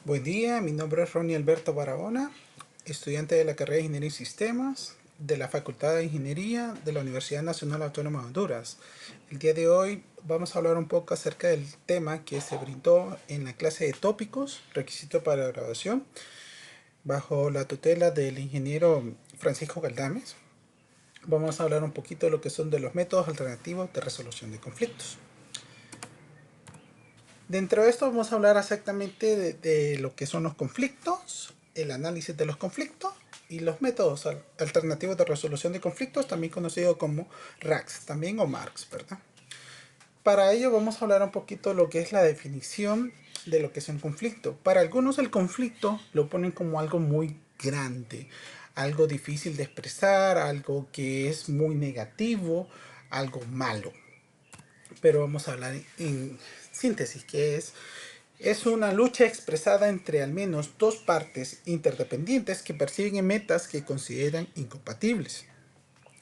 Buen día, mi nombre es Ronnie Alberto Barahona, estudiante de la carrera de Ingeniería y Sistemas de la Facultad de Ingeniería de la Universidad Nacional Autónoma de Honduras. El día de hoy vamos a hablar un poco acerca del tema que se brindó en la clase de tópicos, requisito para la graduación, bajo la tutela del ingeniero Francisco Galdames. Vamos a hablar un poquito de lo que son de los métodos alternativos de resolución de conflictos. Dentro de esto vamos a hablar exactamente de lo que son los conflictos, el análisis de los conflictos y los métodos alternativos de resolución de conflictos, también conocido como RACs, también o MARCs, ¿verdad? Para ello vamos a hablar un poquito de lo que es la definición de lo que es un conflicto. Para algunos el conflicto lo ponen como algo muy grande, algo difícil de expresar, algo que es muy negativo, algo malo. Pero vamos a hablar en síntesis, que es una lucha expresada entre al menos dos partes interdependientes que persiguen metas que consideran incompatibles.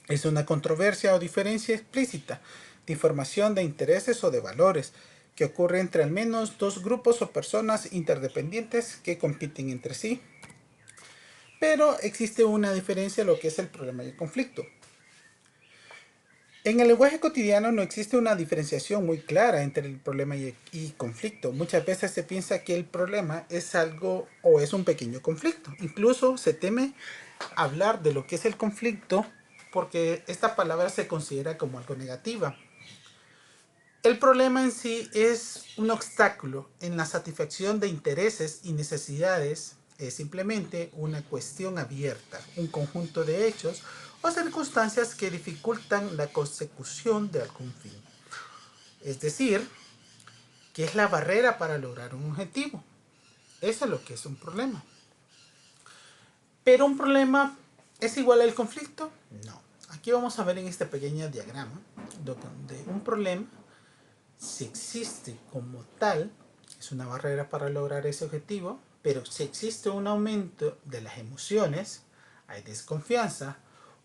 Es una controversia o diferencia explícita de información, de intereses o de valores que ocurre entre al menos dos grupos o personas interdependientes que compiten entre sí. Pero existe una diferencia en lo que es el problema y el conflicto. En el lenguaje cotidiano no existe una diferenciación muy clara entre el problema y conflicto. Muchas veces se piensa que el problema es algo o es un pequeño conflicto. Incluso se teme hablar de lo que es el conflicto porque esta palabra se considera como algo negativa. El problema en sí es un obstáculo en la satisfacción de intereses y necesidades. Es simplemente una cuestión abierta, un conjunto de hechos o circunstancias que dificultan la consecución de algún fin. Es decir, que es la barrera para lograr un objetivo. Eso es lo que es un problema. Pero un problema es igual al conflicto? No. Aquí vamos a ver en este pequeño diagrama donde un problema, si existe como tal, es una barrera para lograr ese objetivo, pero si existe un aumento de las emociones, hay desconfianza,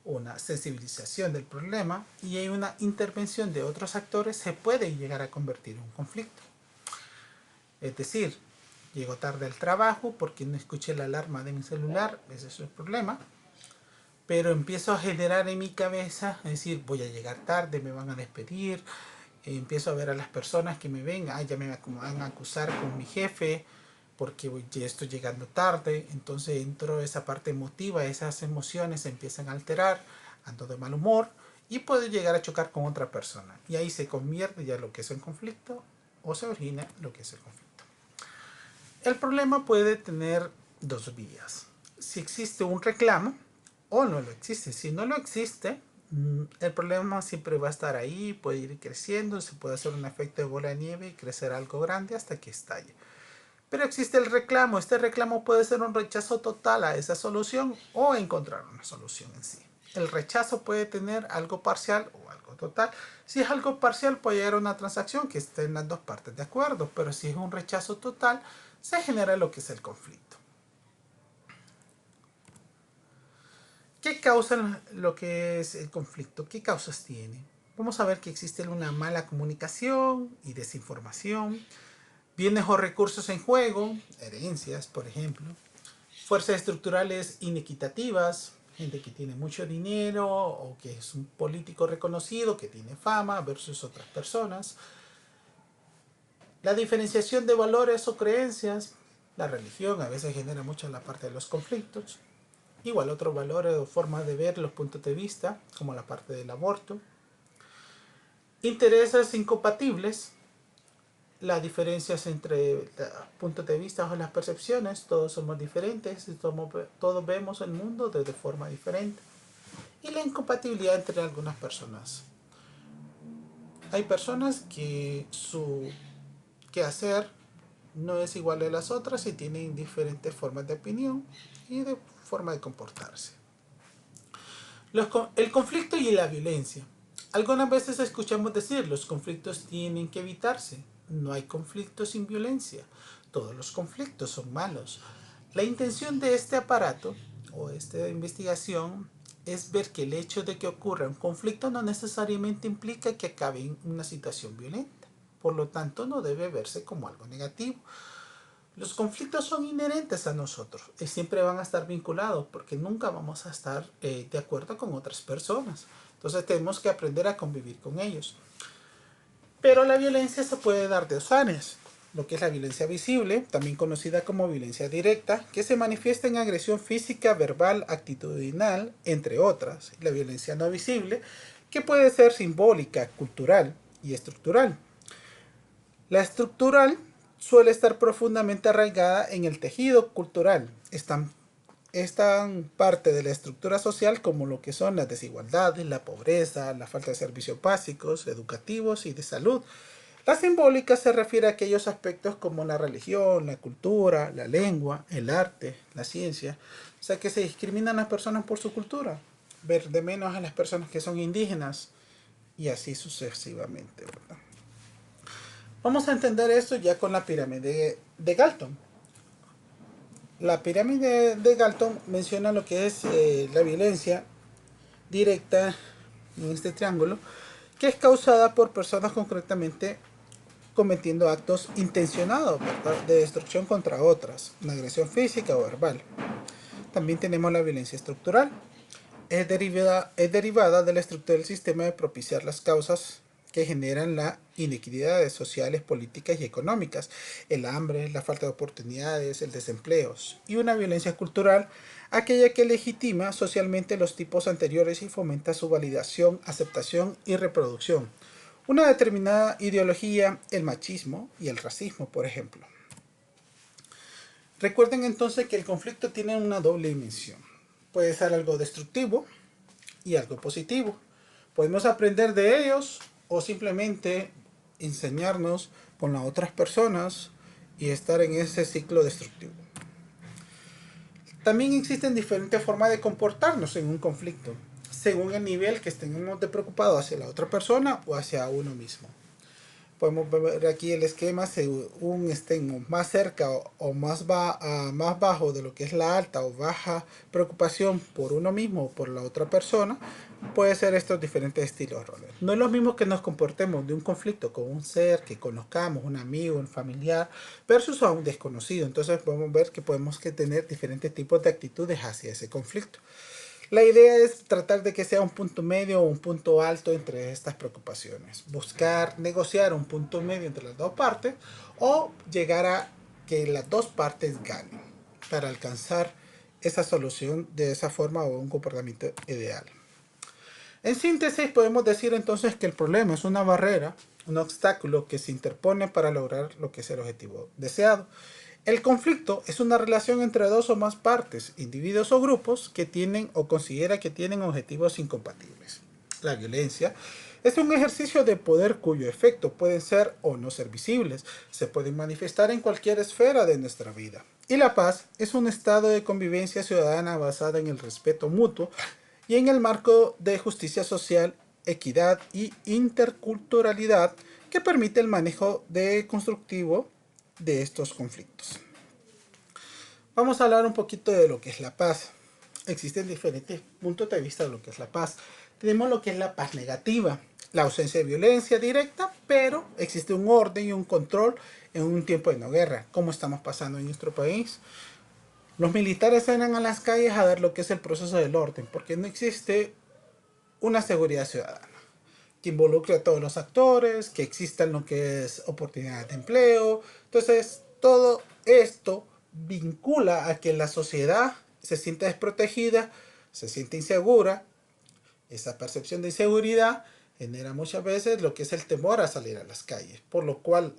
una sensibilización del problema y hay una intervención de otros actores, se puede llegar a convertir en un conflicto. Es decir, llego tarde al trabajo porque no escuché la alarma de mi celular, ese es el problema, pero empiezo a generar en mi cabeza, es decir, voy a llegar tarde, me van a despedir, empiezo a ver a las personas que me ven, ya me van a acusar con mi jefe porque ya estoy llegando tarde, entonces entro esa parte emotiva, esas emociones se empiezan a alterar, ando de mal humor y puedo llegar a chocar con otra persona y ahí se convierte ya lo que es un conflicto o se origina lo que es el conflicto. El problema puede tener dos vías. Si existe un reclamo o no lo existe. Si no lo existe, el problema siempre va a estar ahí, puede ir creciendo, se puede hacer un efecto de bola de nieve y crecer algo grande hasta que estalle. Pero existe el reclamo. Este reclamo puede ser un rechazo total a esa solución o encontrar una solución en sí. El rechazo puede tener algo parcial o algo total. Si es algo parcial, puede llegar a una transacción que estén las dos partes de acuerdo. Pero si es un rechazo total, se genera lo que es el conflicto. ¿Qué causa lo que es el conflicto? ¿Qué causas tiene? Vamos a ver que existe una mala comunicación y desinformación, bienes o recursos en juego, herencias, por ejemplo, fuerzas estructurales inequitativas, gente que tiene mucho dinero o que es un político reconocido, que tiene fama versus otras personas, la diferenciación de valores o creencias, la religión a veces genera mucho la parte de los conflictos, igual otros valores o formas de ver los puntos de vista, como la parte del aborto, intereses incompatibles, las diferencias entre puntos de vista o las percepciones, todos somos diferentes, todos vemos el mundo de forma diferente, y la incompatibilidad entre algunas personas. Hay personas que su quehacer no es igual a las otras y tienen diferentes formas de opinión y de forma de comportarse. El conflicto y la violencia. Algunas veces escuchamos decir, los conflictos tienen que evitarse. No hay conflictos sin violencia. Todos los conflictos son malos. La intención de este aparato o esta investigación es ver que el hecho de que ocurra un conflicto no necesariamente implica que acabe en una situación violenta. Por lo tanto, no debe verse como algo negativo. Los conflictos son inherentes a nosotros y siempre van a estar vinculados porque nunca vamos a estar de acuerdo con otras personas. Entonces tenemos que aprender a convivir con ellos. Pero la violencia se puede dar de dos áreas. Lo que es la violencia visible, también conocida como violencia directa, que se manifiesta en agresión física, verbal, actitudinal, entre otras. La violencia no visible, que puede ser simbólica, cultural y estructural. La estructural suele estar profundamente arraigada en el tejido cultural. Es tan parte de la estructura social como lo que son las desigualdades, la pobreza, la falta de servicios básicos, educativos y de salud. La simbólica se refiere a aquellos aspectos como la religión, la cultura, la lengua, el arte, la ciencia. O sea que se discriminan a las personas por su cultura, ver de menos a las personas que son indígenas y así sucesivamente, ¿verdad? Vamos a entender esto ya con la pirámide de Galton. La pirámide de Galton menciona lo que es la violencia directa en este triángulo, que es causada por personas concretamente cometiendo actos intencionados, ¿verdad?, de destrucción contra otras, una agresión física o verbal. También tenemos la violencia estructural. Es derivada de la estructura del sistema de propiciar las causas que generan las inequidades sociales, políticas y económicas, el hambre, la falta de oportunidades, el desempleo, y una violencia cultural, aquella que legitima socialmente los tipos anteriores y fomenta su validación, aceptación y reproducción. Una determinada ideología, el machismo y el racismo, por ejemplo. Recuerden entonces que el conflicto tiene una doble dimensión. Puede ser algo destructivo y algo positivo. Podemos aprender de ellos o simplemente enseñarnos con las otras personas y estar en ese ciclo destructivo. También existen diferentes formas de comportarnos en un conflicto, según el nivel que estemos de preocupado hacia la otra persona o hacia uno mismo. Podemos ver aquí el esquema según estén más cerca o más bajo de lo que es la alta o baja preocupación por uno mismo o por la otra persona. Puede ser estos diferentes estilos de roles. No es lo mismo que nos comportemos de un conflicto con un ser que conozcamos, un amigo, un familiar, versus a un desconocido. Entonces podemos ver que podemos tener diferentes tipos de actitudes hacia ese conflicto. La idea es tratar de que sea un punto medio o un punto alto entre estas preocupaciones. Buscar negociar un punto medio entre las dos partes o llegar a que las dos partes ganen para alcanzar esa solución de esa forma o un comportamiento ideal. En síntesis, podemos decir entonces que el problema es una barrera, un obstáculo que se interpone para lograr lo que es el objetivo deseado. El conflicto es una relación entre dos o más partes, individuos o grupos que tienen o considera que tienen objetivos incompatibles. La violencia es un ejercicio de poder cuyo efecto pueden ser o no ser visibles, se pueden manifestar en cualquier esfera de nuestra vida. Y la paz es un estado de convivencia ciudadana basada en el respeto mutuo y en el marco de justicia social, equidad y interculturalidad que permite el manejo constructivo de estos conflictos. Vamos a hablar un poquito de lo que es la paz. Existen diferentes puntos de vista de lo que es la paz. Tenemos lo que es la paz negativa, la ausencia de violencia directa, pero existe un orden y un control en un tiempo de no guerra, como estamos pasando en nuestro país. Los militares salen a las calles a ver lo que es el proceso del orden, porque no existe una seguridad ciudadana que involucre a todos los actores, que existan lo que es oportunidades de empleo. Entonces, todo esto vincula a que la sociedad se sienta desprotegida, se siente insegura. Esa percepción de inseguridad genera muchas veces lo que es el temor a salir a las calles, por lo cual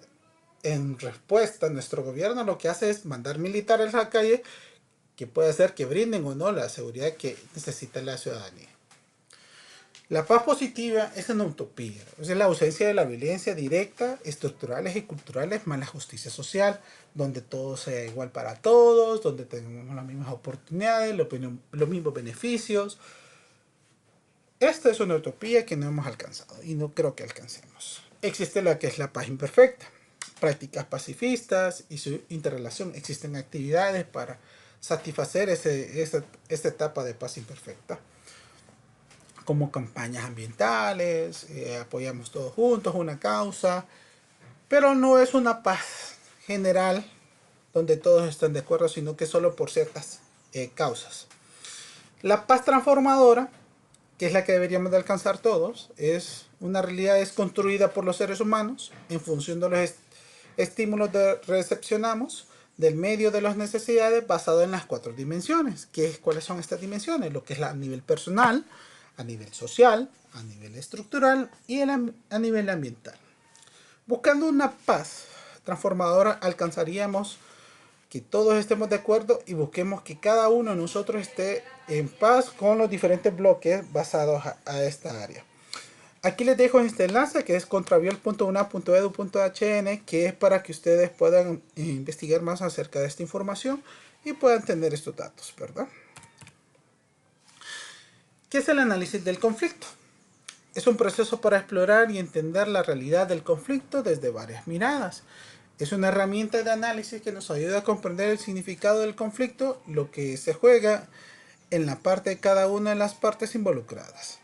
en respuesta nuestro gobierno lo que hace es mandar militares a la calle que puede hacer que brinden o no la seguridad que necesita la ciudadanía. La paz positiva es una utopía, es la ausencia de la violencia directa, estructurales y culturales, más la justicia social, donde todo sea igual para todos, donde tengamos las mismas oportunidades, los mismos beneficios. Esta es una utopía que no hemos alcanzado y no creo que alcancemos. Existe la que es la paz imperfecta, prácticas pacifistas y su interrelación. Existen actividades para satisfacer esta etapa de paz imperfecta, como campañas ambientales, apoyamos todos juntos una causa, pero no es una paz general donde todos están de acuerdo, sino que solo por ciertas causas. La paz transformadora, que es la que deberíamos de alcanzar todos, es una realidad es construida por los seres humanos en función de los estímulos que recepcionamos del medio de las necesidades basado en las 4 dimensiones. ¿Cuáles son estas dimensiones? Lo que es a nivel personal, a nivel social, a nivel estructural y a nivel ambiental. Buscando una paz transformadora alcanzaríamos que todos estemos de acuerdo y busquemos que cada uno de nosotros esté en paz con los diferentes bloques basados a esta área. Aquí les dejo este enlace que es contraviol.una.edu.hn, que es para que ustedes puedan investigar más acerca de esta información y puedan tener estos datos, ¿verdad? ¿Qué es el análisis del conflicto? Es un proceso para explorar y entender la realidad del conflicto desde varias miradas. Es una herramienta de análisis que nos ayuda a comprender el significado del conflicto, lo que se juega en la parte de cada una de las partes involucradas.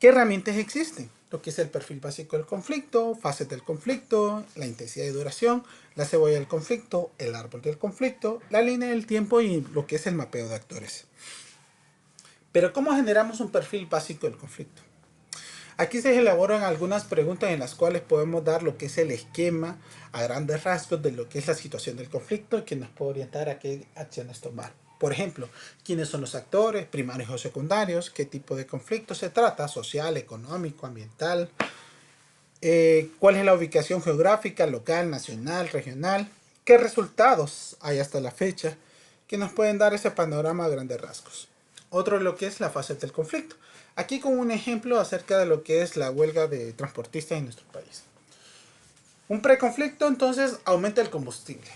¿Qué herramientas existen? Lo que es el perfil básico del conflicto, fases del conflicto, la intensidad y duración, la cebolla del conflicto, el árbol del conflicto, la línea del tiempo y lo que es el mapeo de actores. Pero ¿cómo generamos un perfil básico del conflicto? Aquí se elaboran algunas preguntas en las cuales podemos dar lo que es el esquema a grandes rasgos de lo que es la situación del conflicto y que nos puede orientar a qué acciones tomar. Por ejemplo, ¿quiénes son los actores, primarios o secundarios? ¿Qué tipo de conflicto se trata? ¿Social, económico, ambiental? ¿Cuál es la ubicación geográfica, local, nacional, regional? ¿Qué resultados hay hasta la fecha que nos pueden dar ese panorama a grandes rasgos? Otro es lo que es la fase del conflicto. Aquí con un ejemplo acerca de lo que es la huelga de transportistas en nuestro país. Un preconflicto entonces aumenta el combustible.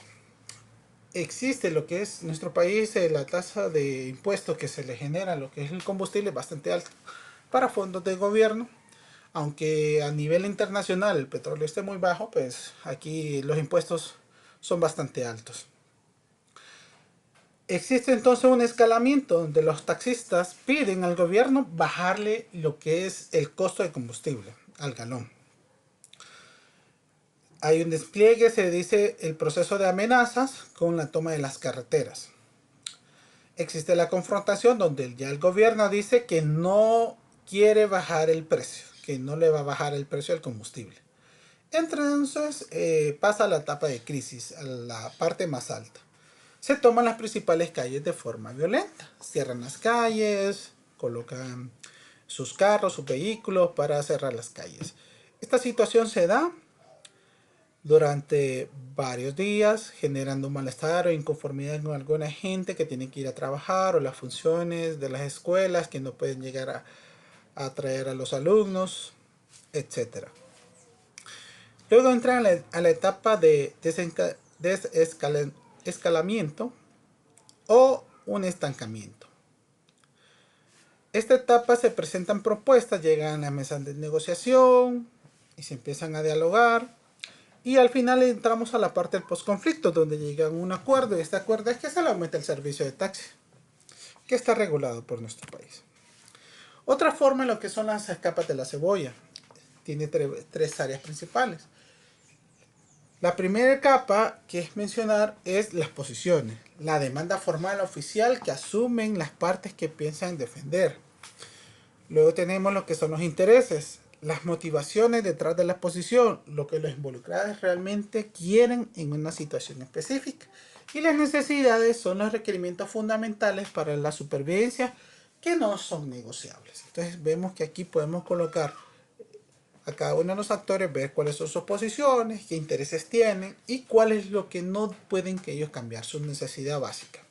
Existe lo que es nuestro país, la tasa de impuestos que se le genera a lo que es el combustible es bastante alta para fondos de gobierno. Aunque a nivel internacional el petróleo esté muy bajo, pues aquí los impuestos son bastante altos. Existe entonces un escalamiento donde los taxistas piden al gobierno bajarle lo que es el costo de combustible al galón. Hay un despliegue, se dice, el proceso de amenazas con la toma de las carreteras. Existe la confrontación donde ya el gobierno dice que no quiere bajar el precio, que no le va a bajar el precio del combustible. Entonces pasa a la etapa de crisis, a la parte más alta. Se toman las principales calles de forma violenta. Cierran las calles, colocan sus carros, sus vehículos para cerrar las calles. Esta situación se da durante varios días, generando malestar o inconformidad con alguna gente que tiene que ir a trabajar o las funciones de las escuelas que no pueden llegar a atraer a los alumnos, etc. Luego entran a la etapa de escalamiento o un estancamiento. Esta etapa se presentan propuestas, llegan a mesas de negociación y se empiezan a dialogar. Y al final entramos a la parte del postconflicto, donde llegan a un acuerdo. Y este acuerdo es que se le aumenta el servicio de taxi, que está regulado por nuestro país. Otra forma en lo que son las capas de la cebolla. Tiene tres áreas principales. La primera capa que es mencionar es las posiciones, la demanda formal oficial que asumen las partes que piensan defender. Luego tenemos lo que son los intereses, las motivaciones detrás de la posición, lo que los involucrados realmente quieren en una situación específica. Y las necesidades son los requerimientos fundamentales para la supervivencia que no son negociables. Entonces vemos que aquí podemos colocar a cada uno de los actores, ver cuáles son sus posiciones, qué intereses tienen y cuál es lo que no pueden que ellos cambiar, su necesidad básica.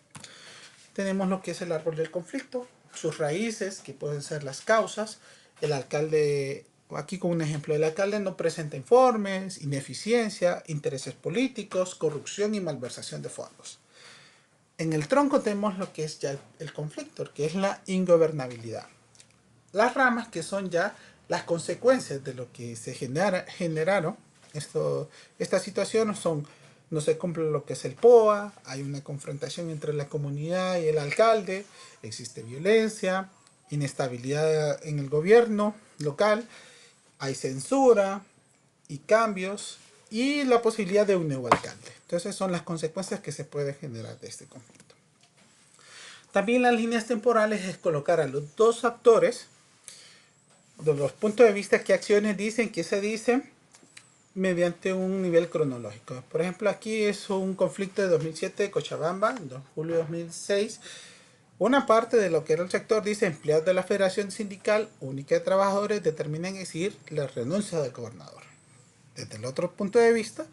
Tenemos lo que es el árbol del conflicto, sus raíces, que pueden ser las causas. El alcalde, aquí con un ejemplo, el alcalde no presenta informes, ineficiencia, intereses políticos, corrupción y malversación de fondos. En el tronco tenemos lo que es ya el conflicto, que es la ingobernabilidad. Las ramas, que son ya las consecuencias de lo que se generaron, esta situación son, no se cumple lo que es el POA, hay una confrontación entre la comunidad y el alcalde, existe violencia, inestabilidad en el gobierno local, hay censura y cambios, y la posibilidad de un nuevo alcalde. Entonces son las consecuencias que se pueden generar de este conflicto. También las líneas temporales es colocar a los dos actores de los puntos de vista, qué acciones dicen, qué se dice, mediante un nivel cronológico. Por ejemplo, aquí es un conflicto de 2007 de Cochabamba, en julio de 2006. Una parte de lo que era el sector dice: empleados de la Federación Sindical Única de Trabajadores determinan exigir la renuncia del gobernador. Desde el otro punto de vista,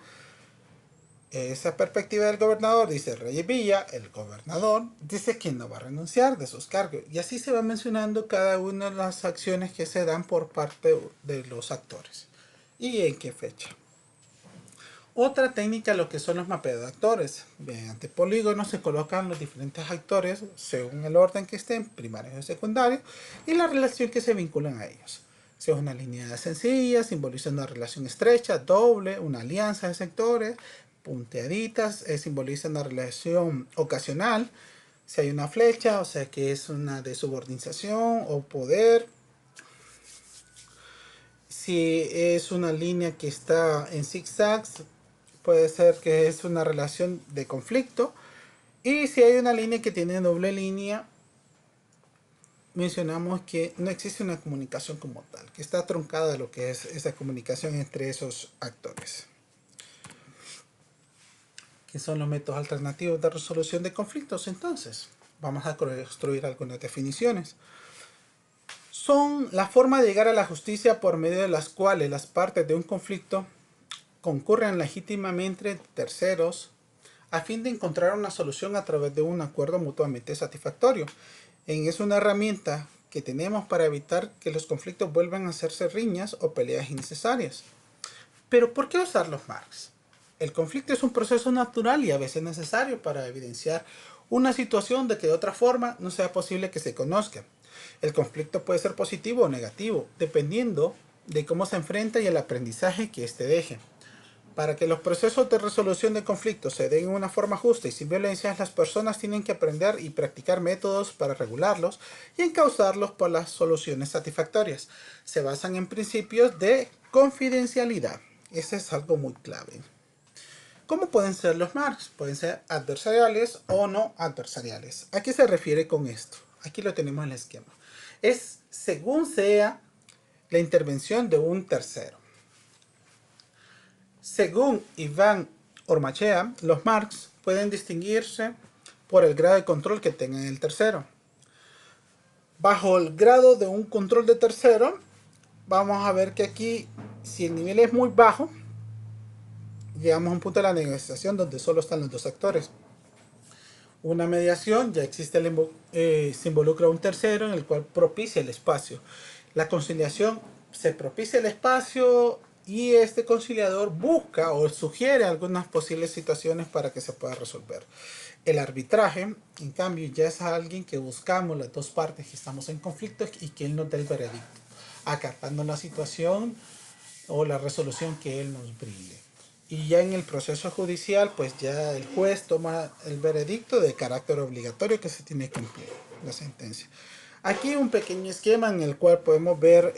esa perspectiva del gobernador dice Reyes Villa, el gobernador dice que no va a renunciar de sus cargos. Y así se va mencionando cada una de las acciones que se dan por parte de los actores. ¿Y en qué fecha? Otra técnica, lo que son los mapeos de actores. Mediante polígonos se colocan los diferentes actores según el orden que estén, primarios y secundarios, y la relación que se vinculan a ellos. Si es una línea sencilla, simboliza una relación estrecha, doble, una alianza de sectores, punteaditas, simboliza una relación ocasional. Si hay una flecha, o sea que es una de subordinación o poder. Si es una línea que está en zigzags, puede ser que es una relación de conflicto. Y si hay una línea que tiene doble línea, mencionamos que no existe una comunicación como tal, que está truncada lo que es esa comunicación entre esos actores. ¿Qué son los métodos alternativos de resolución de conflictos? Entonces, vamos a construir algunas definiciones. Son la forma de llegar a la justicia por medio de las cuales las partes de un conflicto concurren legítimamente entre terceros a fin de encontrar una solución a través de un acuerdo mutuamente satisfactorio. Es una herramienta que tenemos para evitar que los conflictos vuelvan a hacerse riñas o peleas innecesarias. Pero ¿por qué usar los marcos? El conflicto es un proceso natural y a veces necesario para evidenciar una situación de que de otra forma no sea posible que se conozca. El conflicto puede ser positivo o negativo, dependiendo de cómo se enfrenta y el aprendizaje que éste deje. Para que los procesos de resolución de conflictos se den en una forma justa y sin violencia, las personas tienen que aprender y practicar métodos para regularlos y encauzarlos por las soluciones satisfactorias. Se basan en principios de confidencialidad. Ese es algo muy clave. ¿Cómo pueden ser los marcos? Pueden ser adversariales o no adversariales. ¿A qué se refiere con esto? Aquí lo tenemos en el esquema. Es según sea la intervención de un tercero. Según Iván Ormachea, los marks pueden distinguirse por el grado de control que tengan el tercero. Bajo el grado de un control de tercero, vamos a ver que aquí, si el nivel es muy bajo, llegamos a un punto de la negociación donde solo están los dos actores. Una mediación, ya existe, se involucra un tercero en el cual propicia el espacio. La conciliación, se propicia el espacio y este conciliador busca o sugiere algunas posibles situaciones para que se pueda resolver. El arbitraje, en cambio, ya es alguien que buscamos las dos partes que estamos en conflicto y que él nos dé el veredicto, acatando la situación o la resolución que él nos brinde. Y ya en el proceso judicial, pues ya el juez toma el veredicto de carácter obligatorio que se tiene que cumplir, la sentencia. Aquí un pequeño esquema en el cual podemos ver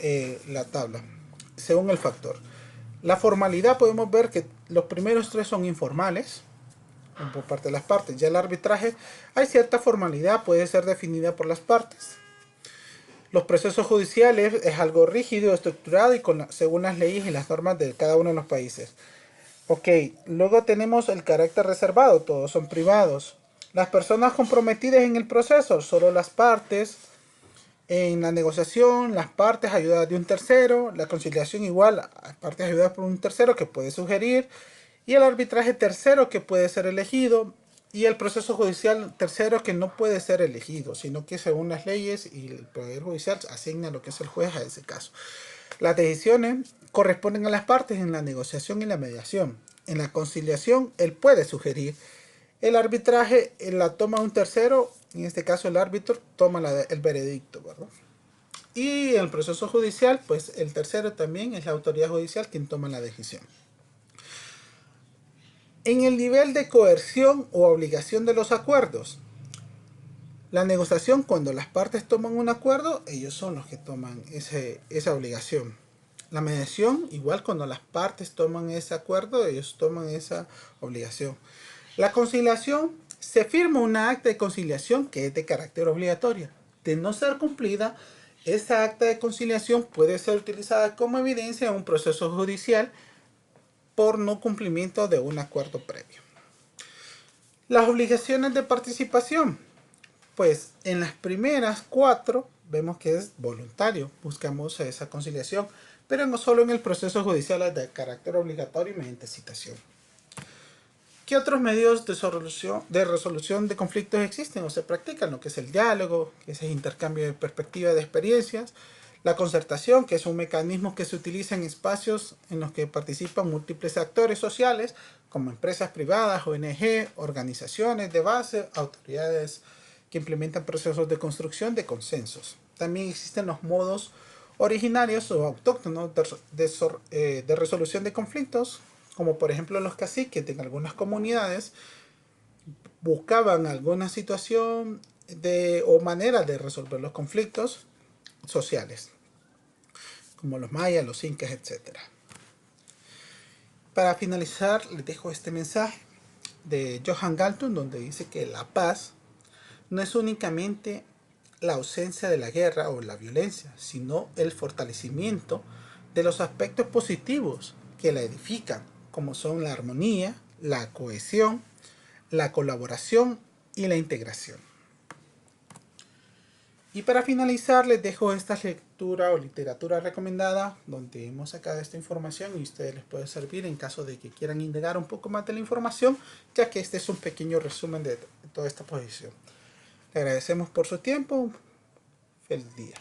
la tabla, según el factor. La formalidad, podemos ver que los primeros tres son informales, por parte de las partes. Ya el arbitraje, hay cierta formalidad, puede ser definida por las partes. Los procesos judiciales es algo rígido, estructurado y según las leyes y las normas de cada uno de los países. Ok, luego tenemos el carácter reservado, todos son privados. Las personas comprometidas en el proceso, solo las partes. En la negociación, las partes ayudadas de un tercero. La conciliación igual, partes ayudadas por un tercero que puede sugerir. Y el arbitraje tercero que puede ser elegido. Y el proceso judicial tercero que no puede ser elegido, sino que según las leyes y el Poder Judicial asigna lo que es el juez a ese caso. Las decisiones corresponden a las partes en la negociación y la mediación. En la conciliación, él puede sugerir. El arbitraje la toma un tercero, en este caso el árbitro toma el veredicto, ¿verdad? Y en el proceso judicial, pues el tercero también es la autoridad judicial quien toma la decisión. En el nivel de coerción o obligación de los acuerdos, la negociación, cuando las partes toman un acuerdo, ellos son los que toman esa obligación. La mediación, igual cuando las partes toman ese acuerdo, ellos toman esa obligación. La conciliación, se firma una acta de conciliación que es de carácter obligatorio. De no ser cumplida, esa acta de conciliación puede ser utilizada como evidencia en un proceso judicial por no cumplimiento de un acuerdo previo. Las obligaciones de participación, pues en las primeras 4 vemos que es voluntario, buscamos esa conciliación, pero no solo en el proceso judicial es de carácter obligatorio y mediante citación. ¿Qué otros medios de resolución de conflictos existen o se practican? Lo que es el diálogo, que es el intercambio de perspectivas de experiencias, la concertación, que es un mecanismo que se utiliza en espacios en los que participan múltiples actores sociales, como empresas privadas, ONG, organizaciones de base, autoridades que implementan procesos de construcción de consensos. También existen los modos originarios o autóctonos de resolución de conflictos, como por ejemplo los caciques de algunas comunidades buscaban alguna situación o manera de resolver los conflictos sociales, como los mayas, los incas, etc. Para finalizar, les dejo este mensaje de Johan Galton, donde dice que la paz no es únicamente la ausencia de la guerra o la violencia, sino el fortalecimiento de los aspectos positivos que la edifican, como son la armonía, la cohesión, la colaboración y la integración. Y para finalizar les dejo esta lectura o literatura recomendada donde hemos sacado esta información y a ustedes les puede servir en caso de que quieran indagar un poco más de la información, ya que este es un pequeño resumen de toda esta posición. Le agradecemos por su tiempo. Feliz día.